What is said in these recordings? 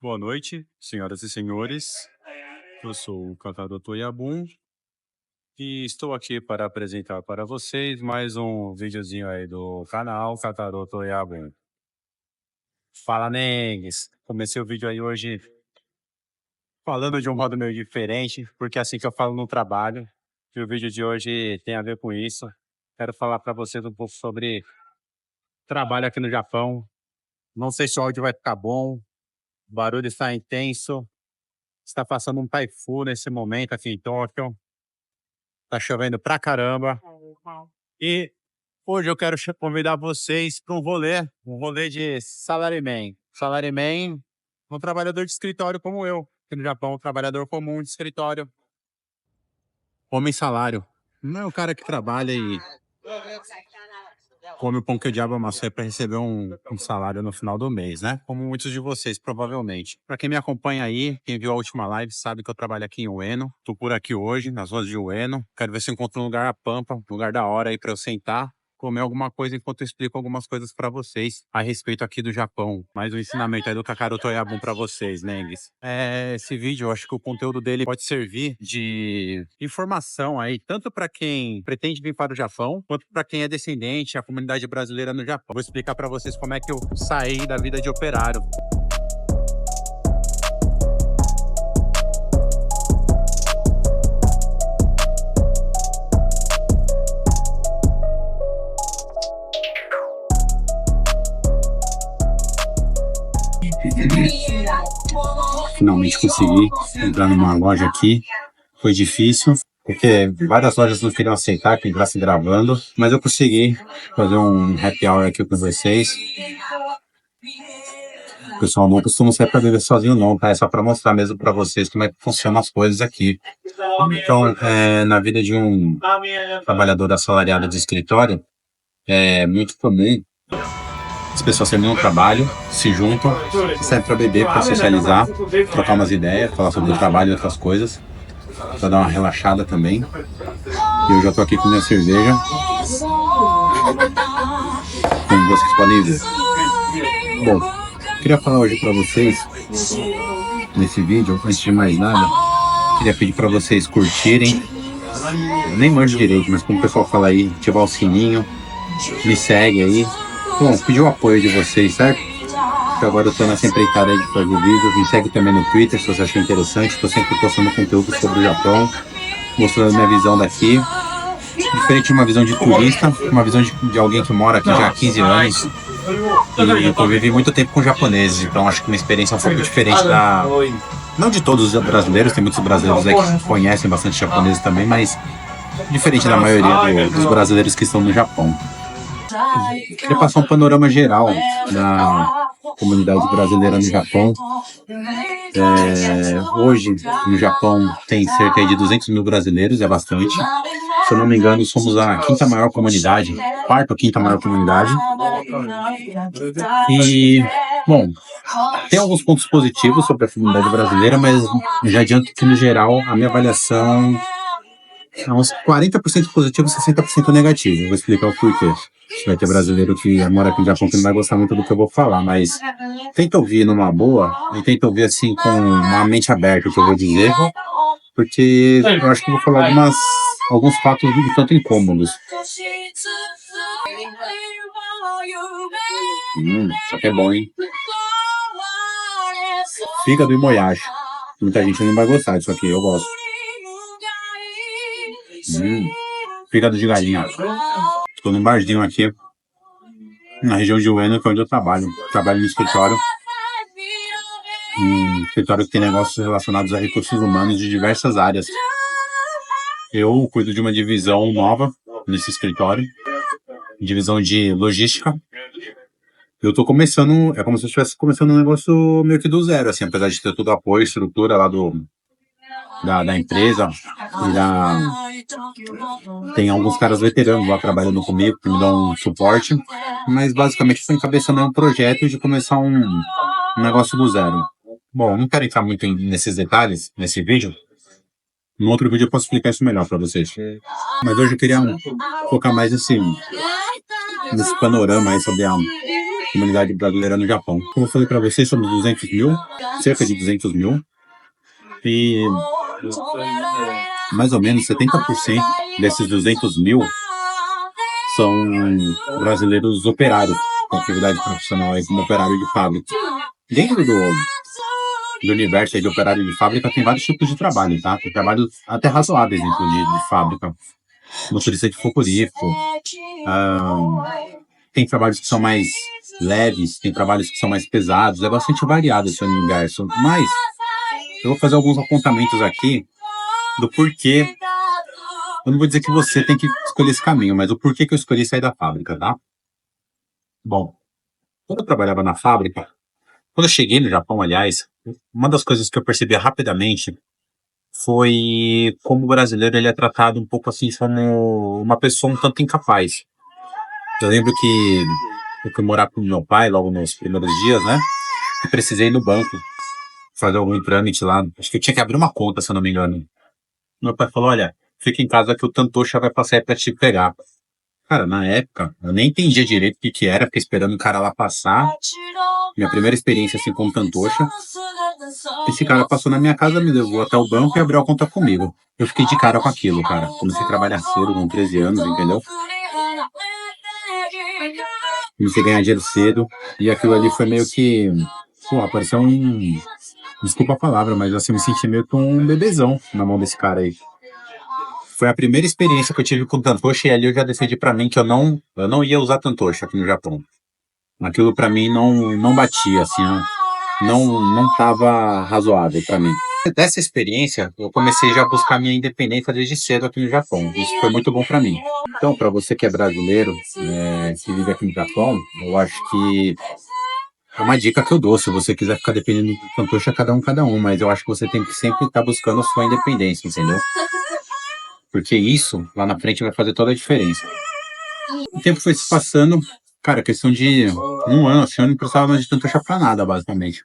Boa noite, senhoras e senhores. Eu sou o Kakaroto Toyabun e estou aqui para apresentar para vocês mais um videozinho aí do canal Kakaroto Toyabun. Fala, negues! Comecei o vídeo aí hoje falando de um modo meio diferente, porque é assim que eu falo no trabalho. E o vídeo de hoje tem a ver com isso. Quero falar para vocês um pouco sobre trabalho aqui no Japão. Não sei se o áudio vai ficar bom, o barulho está intenso. Está passando um taifun nesse momento aqui em Tóquio. Tá chovendo pra caramba. E hoje eu quero convidar vocês para um rolê de salaryman. Salaryman, um trabalhador de escritório como eu. Aqui no Japão, um trabalhador comum de escritório. Homem salário. Não é o cara que trabalha e come o pão que o diabo amassou para receber um salário no final do mês, né? Como muitos de vocês, provavelmente. Para quem me acompanha aí, quem viu a última live, sabe que eu trabalho aqui em Ueno. Tô por aqui hoje, nas ruas de Ueno. Quero ver se eu encontro um lugar a pampa, um lugar da hora aí para eu sentar, comer alguma coisa enquanto eu explico algumas coisas para vocês a respeito aqui do Japão. Mais um ensinamento aí do Kakaru Toyabun para vocês, Nengues. Esse vídeo, eu acho que o conteúdo dele pode servir de informação aí, tanto para quem pretende vir para o Japão, quanto para quem é descendente, a comunidade brasileira no Japão. Vou explicar para vocês como é que eu saí da vida de operário. Finalmente consegui entrar numa loja aqui. Foi difícil, porque várias lojas não queriam aceitar que eu entrasse gravando, mas eu consegui fazer um happy hour aqui com vocês. Pessoal, não costumo sair para beber sozinho não, tá? É só para mostrar mesmo para vocês como é que funcionam as coisas aqui. Então, na vida de um trabalhador assalariado de escritório, é muito comum as pessoas terminam o trabalho, se juntam, saem para beber, para socializar, trocar umas ideias, falar sobre o trabalho e outras coisas, para dar uma relaxada também. E eu já tô aqui com minha cerveja, como vocês podem ver. Bom, queria falar hoje para vocês, nesse vídeo, antes de mais nada, queria pedir para vocês curtirem, eu nem manjo direito, mas como o pessoal fala aí, ativar o sininho, me segue aí. Bom, pedir o apoio de vocês, certo? Porque agora eu tô nessa empreitada aí de fazer vídeo. Me segue também no Twitter, se você achar interessante. Estou sempre postando conteúdo sobre o Japão, mostrando minha visão daqui. Diferente de uma visão de turista, uma visão de alguém que mora aqui já há 15 anos. E eu convivi muito tempo com japoneses, então acho que uma experiência um pouco diferente da... Não de todos os brasileiros, tem muitos brasileiros aí que conhecem bastante japoneses também, mas diferente da maioria dos brasileiros que estão no Japão. Queria passar um panorama geral da comunidade brasileira no Japão. Hoje, no Japão, tem cerca de 200 mil brasileiros, é bastante. Se eu não me engano, somos a quinta maior comunidade, quarta ou quinta maior comunidade. E, bom, tem alguns pontos positivos sobre a comunidade brasileira, mas já adianto que, no geral, a minha avaliação é uns 40% positivo e 60% negativo. Vou explicar o porquê. Vai ter brasileiro que mora aqui no Japão que não vai gostar muito do que eu vou falar, mas tenta ouvir numa boa e tenta ouvir assim com uma mente aberta o que eu vou dizer, porque eu acho que eu vou falar alguns fatos de tanto incômodos. Isso aqui é bom, hein? Fígado e moyashi. Muita gente não vai gostar disso aqui, eu gosto. Fígado de galinha. Estou num barzinho aqui, na região de Ueno, que é onde eu trabalho. Trabalho no escritório. Um escritório que tem negócios relacionados a recursos humanos de diversas áreas. Eu cuido de uma divisão nova nesse escritório. Divisão de logística. Eu tô começando, é como se eu estivesse começando um negócio meio que do zero, assim, apesar de ter todo o apoio, estrutura lá da empresa. Tem alguns caras veteranos lá trabalhando comigo que me dão um suporte, mas basicamente estou encabeçando um projeto de começar um negócio do zero. Bom, não quero entrar muito nesses detalhes nesse vídeo. No outro vídeo eu posso explicar isso melhor para vocês. Mas hoje eu queria focar mais nesse panorama aí sobre comunidade brasileira no Japão. Como eu falei para vocês, somos 200 mil, cerca de 200 mil, e mais ou menos 70% desses 200 mil são brasileiros operários, com atividade profissional aí como operário de fábrica. Dentro do universo aí de operário de fábrica tem vários tipos de trabalho, tá? Tem trabalhos até razoáveis dentro de fábrica. Motorista de frigorífico, tem trabalhos que são mais leves, tem trabalhos que são mais pesados, é bastante variado esse universo. Mas eu vou fazer alguns apontamentos aqui do porquê. Eu não vou dizer que você tem que escolher esse caminho, mas o porquê que eu escolhi sair da fábrica, tá? Bom, quando eu trabalhava na fábrica, quando eu cheguei no Japão, aliás, uma das coisas que eu percebi rapidamente foi como o brasileiro ele é tratado um pouco assim como uma pessoa um tanto incapaz. Eu lembro que eu fui morar com meu pai logo nos primeiros dias, né? E precisei ir no banco fazer algum trâmite lá. Acho que eu tinha que abrir uma conta, se eu não me engano. Meu pai falou, olha, fica em casa que o Tantocha vai passar aí pra te pegar. Cara, na época, eu nem entendia direito o que era, fiquei esperando o cara lá passar. Minha primeira experiência assim com o Tantocha. Esse cara passou na minha casa, me levou até o banco e abriu a conta comigo. Eu fiquei de cara com aquilo, cara. Comecei a trabalhar cedo, com 13 anos, entendeu? Comecei a ganhar dinheiro cedo. E aquilo ali foi meio que... Pô, pareceu um... Desculpa a palavra, mas assim, eu me senti meio que um bebezão na mão desse cara aí. Foi a primeira experiência que eu tive com Tantocha e ali eu já decidi pra mim que eu não ia usar Tantocha aqui no Japão. Aquilo pra mim não batia, assim, não tava razoável pra mim. Dessa experiência, eu comecei já a buscar minha independência desde cedo aqui no Japão. Isso foi muito bom pra mim. Então, pra você que é brasileiro, que vive aqui no Japão, eu acho que é uma dica que eu dou. Se você quiser ficar dependendo do Tantocha, cada um, mas eu acho que você tem que sempre estar buscando a sua independência, entendeu? Porque isso, lá na frente, vai fazer toda a diferença. O tempo foi se passando, cara, questão de um ano, assim, eu não precisava mais de Tantocha pra nada, basicamente.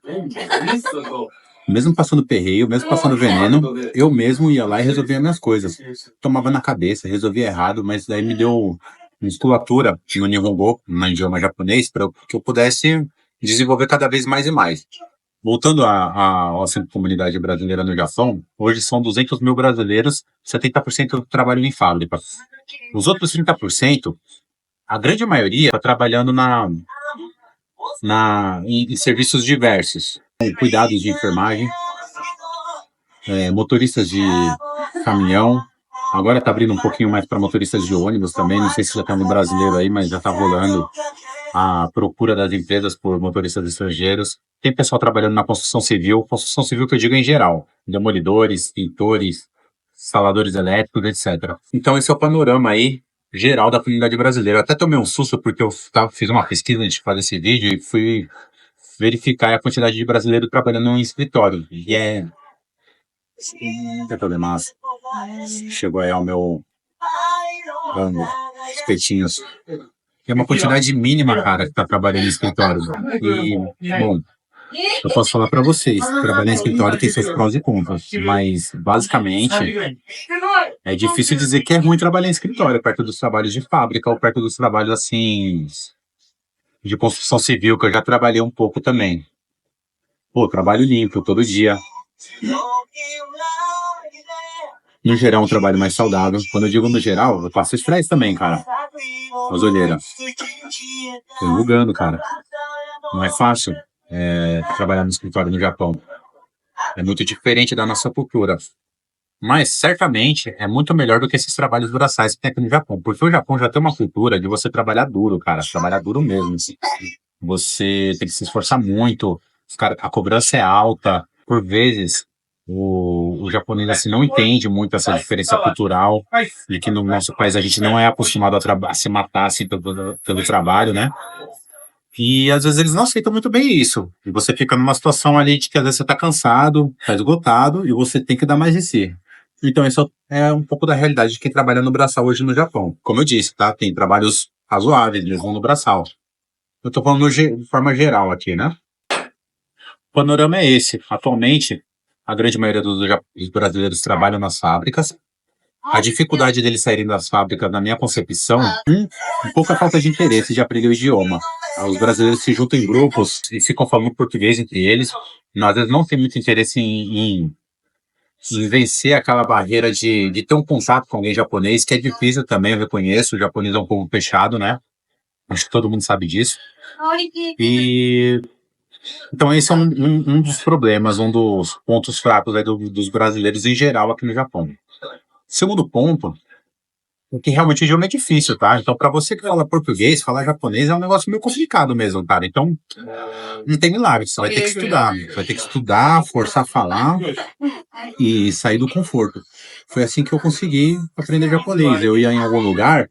Mesmo passando perreio, mesmo passando veneno, eu mesmo ia lá e resolvia minhas coisas. Tomava na cabeça, resolvia errado, mas daí me deu musculatura no Nihongo, no idioma japonês, para que eu pudesse desenvolver cada vez mais e mais. Voltando à assim, comunidade brasileira no Japão, hoje são 200 mil brasileiros, 70% trabalham em fábrica. Os outros 30%, a grande maioria está trabalhando em serviços diversos. Cuidados de enfermagem, motoristas de caminhão. Agora está abrindo um pouquinho mais para motoristas de ônibus também. Não sei se já tem um brasileiro aí, mas já está rolando a procura das empresas por motoristas estrangeiros. Tem pessoal trabalhando na construção civil que eu digo em geral, demolidores, pintores, instaladores elétricos, etc. Então esse é o panorama aí geral da comunidade brasileira. Eu até tomei um susto porque eu fiz uma pesquisa antes de fazer esse vídeo e fui verificar a quantidade de brasileiros trabalhando em escritório. E não tem problema. Chegou aí ao meu rango, espetinhos. É uma quantidade mínima, cara, que tá trabalhando em escritório. E, bom, eu posso falar para vocês, trabalhar em escritório tem seus prós e contras, mas, basicamente, é difícil dizer que é ruim trabalhar em escritório, perto dos trabalhos de fábrica ou perto dos trabalhos, assim, de construção civil, que eu já trabalhei um pouco também. Pô, trabalho limpo, todo dia. No geral, um trabalho mais saudável. Quando eu digo no geral, eu passo estresse também, cara. As olheiras. Tô bugando, cara. Não é fácil trabalhar no escritório no Japão. É muito diferente da nossa cultura. Mas, certamente, é muito melhor do que esses trabalhos braçais que tem aqui no Japão. Porque o Japão já tem uma cultura de você trabalhar duro, cara. Trabalhar duro mesmo. Você tem que se esforçar muito. A cobrança é alta. Por vezes, o japonês assim, não entende muito essa diferença cultural. E que no nosso país a gente não é acostumado a se matar assim, pelo trabalho, né? E às vezes eles não aceitam muito bem isso. E você fica numa situação ali de que às vezes você tá cansado, tá esgotado, e você tem que dar mais de si. Então, isso é um pouco da realidade de quem trabalha no braçal hoje no Japão. Como eu disse, tá? Tem trabalhos razoáveis, eles vão no braçal. Eu tô falando de forma geral aqui, né? O panorama é esse. Atualmente, a grande maioria dos brasileiros trabalham nas fábricas. A dificuldade deles saírem das fábricas, na minha concepção, um pouco a falta de interesse de aprender o idioma. Os brasileiros se juntam em grupos e ficam falando português entre eles. Nós, às vezes, não tem muito interesse em vencer aquela barreira de ter um contato com alguém japonês, que é difícil também, eu reconheço. O japonês é um povo fechado, né? Acho que todo mundo sabe disso. E então esse é um dos problemas, um dos pontos fracos aí dos brasileiros em geral aqui no Japão. Segundo ponto, é que realmente o idioma é difícil, tá? Então, para você que fala português, falar japonês é um negócio meio complicado mesmo, cara. Então, não tem milagre, você vai ter que estudar. Você vai ter que estudar, forçar a falar e sair do conforto. Foi assim que eu consegui aprender japonês. Eu ia em algum lugar,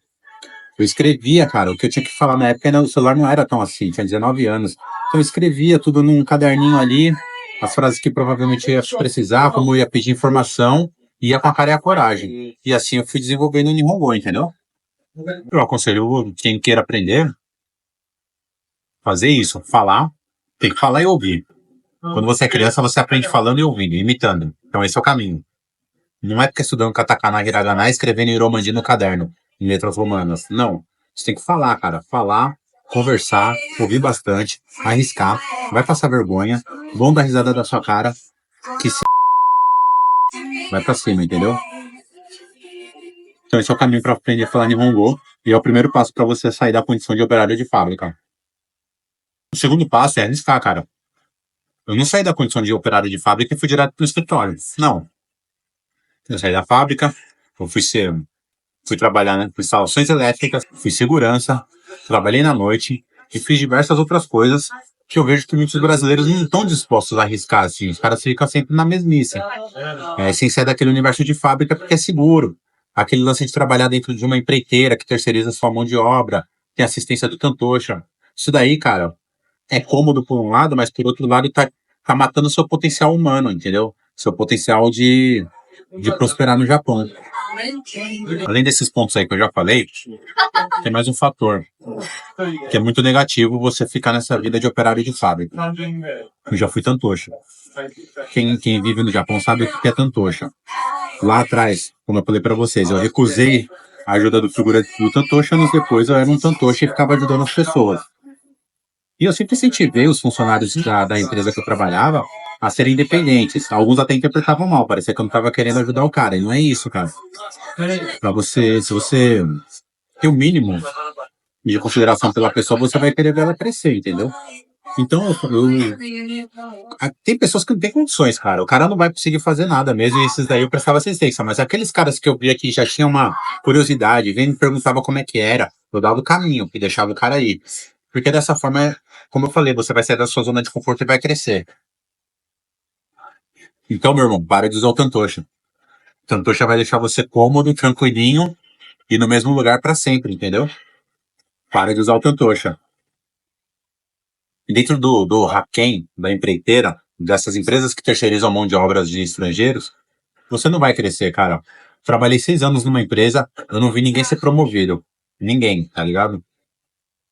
eu escrevia, cara, o que eu tinha que falar na época, o celular não era tão assim, tinha 19 anos. Então eu escrevia tudo num caderninho ali, as frases que provavelmente eu ia precisar, como eu ia pedir informação, ia com a cara e a coragem. E assim eu fui desenvolvendo o Nihongo, entendeu? Eu aconselho quem queira aprender, fazer isso, falar, tem que falar e ouvir. Quando você é criança, você aprende falando e ouvindo, imitando. Então esse é o caminho. Não é porque estudando katakana, hiragana, escrevendo iromandi no caderno, em letras romanas. Não. Você tem que falar, cara. Falar, conversar, ouvir bastante, arriscar, vai passar vergonha, vão dar risada da sua cara, que se vai pra cima, entendeu? Então esse é o caminho para aprender a falar Nihongo e é o primeiro passo para você sair da condição de operário de fábrica. O segundo passo é arriscar, cara. Eu não saí da condição de operário de fábrica e fui direto pro escritório. Não. Eu saí da fábrica, eu fui trabalhar em instalações elétricas, fui segurança, trabalhei na noite e fiz diversas outras coisas que eu vejo que muitos brasileiros não estão dispostos a arriscar, assim. Os caras ficam sempre na mesmice. Sem sair daquele universo de fábrica porque é seguro. Aquele lance de trabalhar dentro de uma empreiteira que terceiriza sua mão de obra, tem assistência do Tantocha. Isso daí, cara, é cômodo por um lado, mas por outro lado tá matando seu potencial humano, entendeu? Seu potencial de prosperar no Japão. Além desses pontos aí que eu já falei, tem mais um fator, que é muito negativo você ficar nessa vida de operário de fábrica. Eu já fui Tantocha. Quem vive no Japão sabe o que é Tantocha. Lá atrás, como eu falei pra vocês, eu recusei a ajuda do figurante do Tantocha, anos depois eu era um Tantocha e ficava ajudando as pessoas. E eu sempre incentivei os funcionários da empresa que eu trabalhava a serem independentes. Alguns até interpretavam mal, parecia que eu não estava querendo ajudar o cara. E não é isso, cara. Para você, se você tem o mínimo de consideração pela pessoa, você vai querer ver ela crescer, entendeu? Então, tem pessoas que não têm condições, cara. O cara não vai conseguir fazer nada mesmo, e esses daí eu prestava assistência. Mas aqueles caras que eu via que já tinham uma curiosidade, vem me perguntava como é que era, eu dava o caminho e deixava o cara ir. Porque dessa forma, como eu falei, você vai sair da sua zona de conforto e vai crescer. Então, meu irmão, para de usar o Tantocha. Tantocha vai deixar você cômodo, tranquilinho e no mesmo lugar para sempre, entendeu? Para de usar o Tantocha. E dentro do Haken, da empreiteira, dessas empresas que terceirizam mão de obras de estrangeiros, você não vai crescer, cara. Trabalhei 6 anos numa empresa, eu não vi ninguém ser promovido. Ninguém, tá ligado?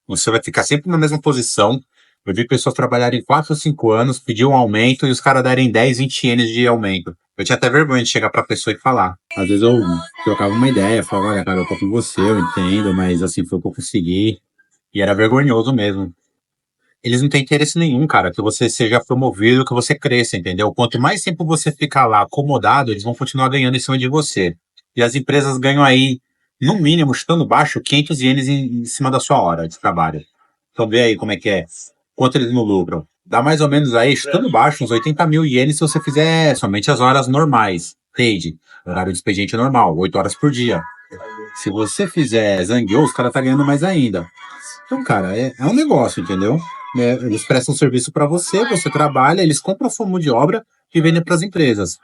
Você vai ficar sempre na mesma posição. Eu vi pessoas trabalharem 4 ou 5 anos, pedir um aumento e os caras darem 10, 20 ienes de aumento. Eu tinha até vergonha de chegar pra pessoa e falar. Às vezes eu trocava uma ideia, falava, olha, cara, eu tô com você, eu entendo, mas assim, foi o que eu consegui. E era vergonhoso mesmo. Eles não têm interesse nenhum, cara, que você seja promovido, que você cresça, entendeu? Quanto mais tempo você ficar lá acomodado, eles vão continuar ganhando em cima de você. E as empresas ganham aí, no mínimo, chutando baixo, 500 ienes em cima da sua hora de trabalho. Então vê aí como é que é. Quanto eles não lucram. Dá mais ou menos aí, chutando baixo, uns 80 mil ienes se você fizer somente as horas normais. Paid. Horário de expediente normal, 8 horas por dia. Se você fizer Zangyou, os caras tá ganhando mais ainda. Então, cara, é um negócio, entendeu? Eles prestam serviço para você, você trabalha, eles compram a sua mão de obra e vendem para as empresas.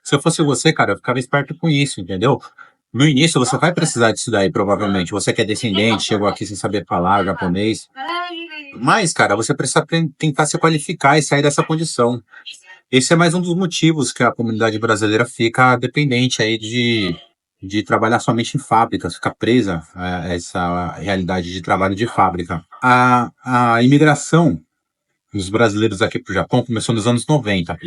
Se eu fosse você, cara, eu ficava esperto com isso, entendeu? No início, você vai precisar disso daí, provavelmente. Você que é descendente, chegou aqui sem saber falar japonês. Mas, cara, você precisa tentar se qualificar e sair dessa condição. Esse é mais um dos motivos que a comunidade brasileira fica dependente aí de trabalhar somente em fábricas, ficar presa a essa realidade de trabalho de fábrica. A imigração dos brasileiros aqui para o Japão começou nos anos 90.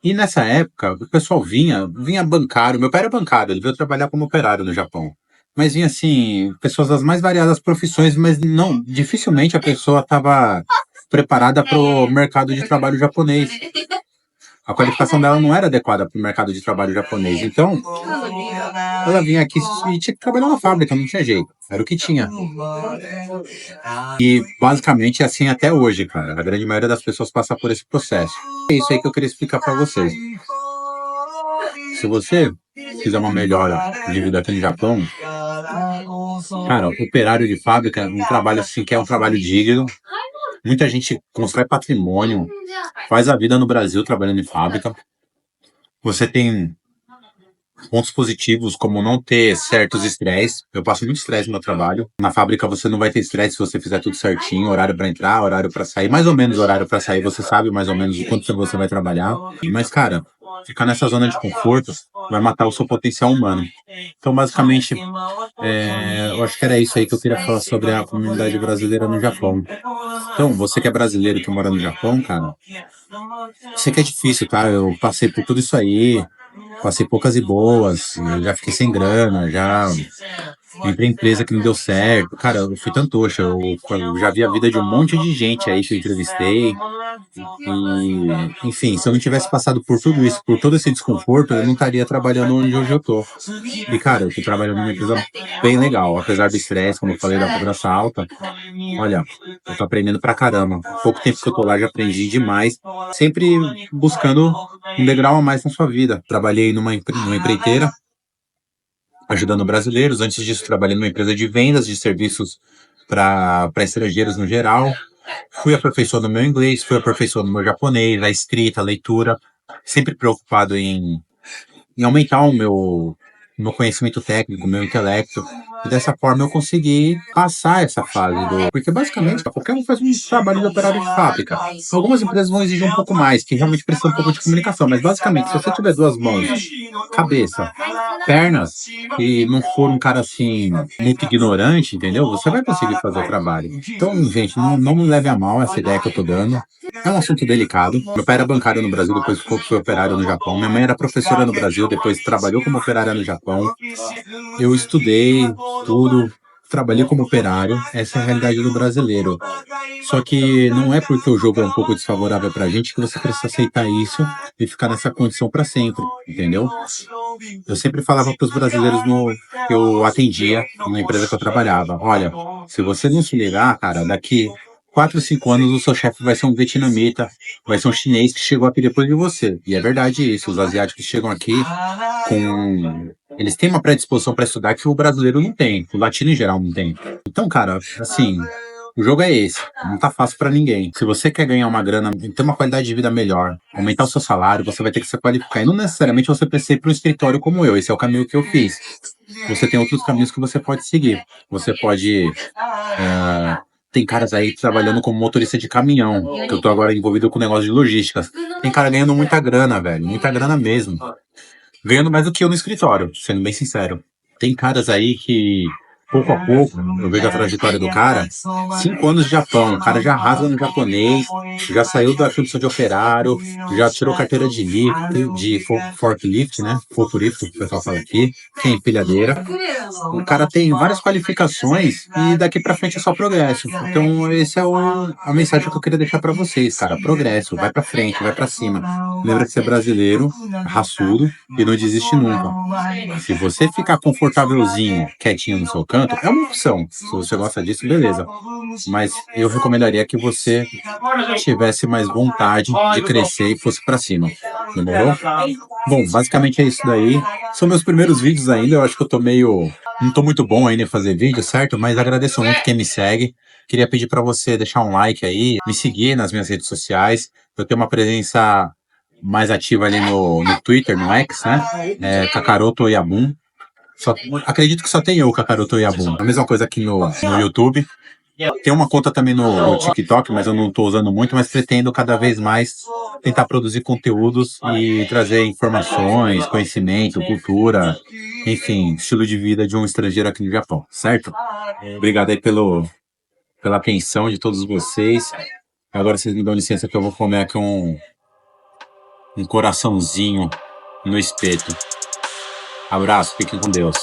E nessa época, o pessoal vinha bancário. Meu pai era bancário, ele veio trabalhar como operário no Japão. mas vinha assim, pessoas das mais variadas profissões, mas não, dificilmente a pessoa estava preparada para o mercado de trabalho japonês. A qualificação dela não era adequada para o mercado de trabalho japonês. Então, ela vinha aqui e tinha que trabalhar na fábrica, não tinha jeito. Era o que tinha. E basicamente é assim até hoje, cara. A grande maioria das pessoas passa por esse processo. É isso aí que eu queria explicar para vocês. Se você fizer uma melhora de vida aqui no Japão, cara, operário de fábrica é um trabalho assim que é um trabalho digno. Muita gente constrói patrimônio, faz a vida no Brasil trabalhando em fábrica. Você tem pontos positivos, como não ter certos estresses. Eu passo muito estresse no meu trabalho. Na fábrica você não vai ter estresse se você fizer tudo certinho, horário para entrar, horário para sair, mais ou menos horário para sair, você sabe mais ou menos o quanto você vai trabalhar. Mas, cara, ficar nessa zona de conforto vai matar o seu potencial humano. Então, basicamente, eu acho que era isso aí que eu queria falar sobre a comunidade brasileira no Japão. Então, você que é brasileiro que mora no Japão, cara, sei que é difícil, tá? Eu passei por tudo isso aí, passei poucas e boas, eu já fiquei sem grana, já entrei em empresa que não deu certo. Cara, eu fui tantoxa, eu já vi a vida de um monte de gente aí que eu entrevistei. E, enfim, se eu não tivesse passado por tudo isso, por todo esse desconforto, eu não estaria trabalhando onde hoje eu tô. E, cara, eu tô trabalhando numa empresa bem legal, apesar do estresse, como eu falei, da cobrança alta. Olha, eu tô aprendendo pra caramba. Pouco tempo que eu tô lá, já aprendi demais. Sempre buscando um degrau a mais na sua vida. Trabalhei numa empreiteira, ajudando brasileiros. Antes disso, trabalhei numa empresa de vendas de serviços para estrangeiros no geral. Fui aperfeiçoando meu inglês, fui aperfeiçoando meu japonês, a escrita, a leitura. Sempre preocupado em aumentar meu conhecimento técnico, meu intelecto. E dessa forma eu consegui passar essa fase do. Porque basicamente qualquer um faz um trabalho de operário de fábrica. Algumas empresas vão exigir um pouco mais, que realmente precisa um pouco de comunicação. Mas basicamente, se você tiver duas mãos, cabeça, pernas, e não for um cara assim, muito ignorante, entendeu? Você vai conseguir fazer o trabalho. Então, gente, não me leve a mal essa ideia que eu tô dando. É um assunto delicado. Meu pai era bancário no Brasil, depois foi operário no Japão. Minha mãe era professora no Brasil, depois trabalhou como operária no Japão. Eu estudei tudo, trabalhei como operário. Essa é a realidade do brasileiro. Só que não é porque o jogo é um pouco desfavorável pra gente que você precisa aceitar isso e ficar nessa condição pra sempre, entendeu? Eu sempre falava para os brasileiros que eu atendia na empresa que eu trabalhava: olha, se você não se ligar, cara, daqui 4, 5 anos o seu chefe vai ser um vietnamita, vai ser um chinês que chegou aqui depois de você. E é verdade isso, os asiáticos chegam aqui com. Eles têm uma predisposição para estudar que o brasileiro não tem, o latino em geral não tem. Então, cara, assim, o jogo é esse, não tá fácil pra ninguém. Se você quer ganhar uma grana, ter uma qualidade de vida melhor, aumentar o seu salário, você vai ter que se qualificar. E não necessariamente você precisa ir para um escritório como eu, esse é o caminho que eu fiz. Você tem outros caminhos que você pode seguir. Você pode. Tem caras aí trabalhando como motorista de caminhão, que eu tô agora envolvido com negócio de logística. Tem cara ganhando muita grana, velho, muita grana mesmo. Ganhando mais do que eu no escritório, sendo bem sincero. Tem caras aí que, pouco a pouco, eu vejo a trajetória do cara, 5 anos de Japão, o cara já arrasa no japonês, já saiu da função de operário, já tirou carteira de lift, forklift, né? Forklift, que o pessoal fala aqui, que é empilhadeira. O cara tem várias qualificações e daqui pra frente é só progresso. Então, esse é a mensagem que eu queria deixar pra vocês, cara. Progresso, vai pra frente, vai pra cima. Lembra que você é brasileiro, raçudo e não desiste nunca. Se você ficar confortávelzinho, quietinho no seu canto, é uma opção. Se você gosta disso, beleza. Mas eu recomendaria que você tivesse mais vontade de crescer e fosse pra cima. Demorou? Bom, basicamente é isso daí. São meus primeiros vídeos ainda. Eu acho que eu tô meio. Não tô muito bom ainda em fazer vídeo, certo? Mas agradeço muito quem me segue. Queria pedir pra você deixar um like aí, me seguir nas minhas redes sociais. Eu tenho uma presença mais ativa ali no Twitter, no X, né? Kakaroto Yabun. Acredito que só tem eu, Kakaroto Yabun. A mesma coisa aqui no YouTube. Tem uma conta também no TikTok, mas eu não estou usando muito, mas pretendo cada vez mais tentar produzir conteúdos e trazer informações, conhecimento, cultura, enfim, estilo de vida de um estrangeiro aqui no Japão, certo? Obrigado aí pela atenção de todos vocês. Agora vocês me dão licença que eu vou comer aqui um coraçãozinho no espeto. Abraço, fiquem com Deus.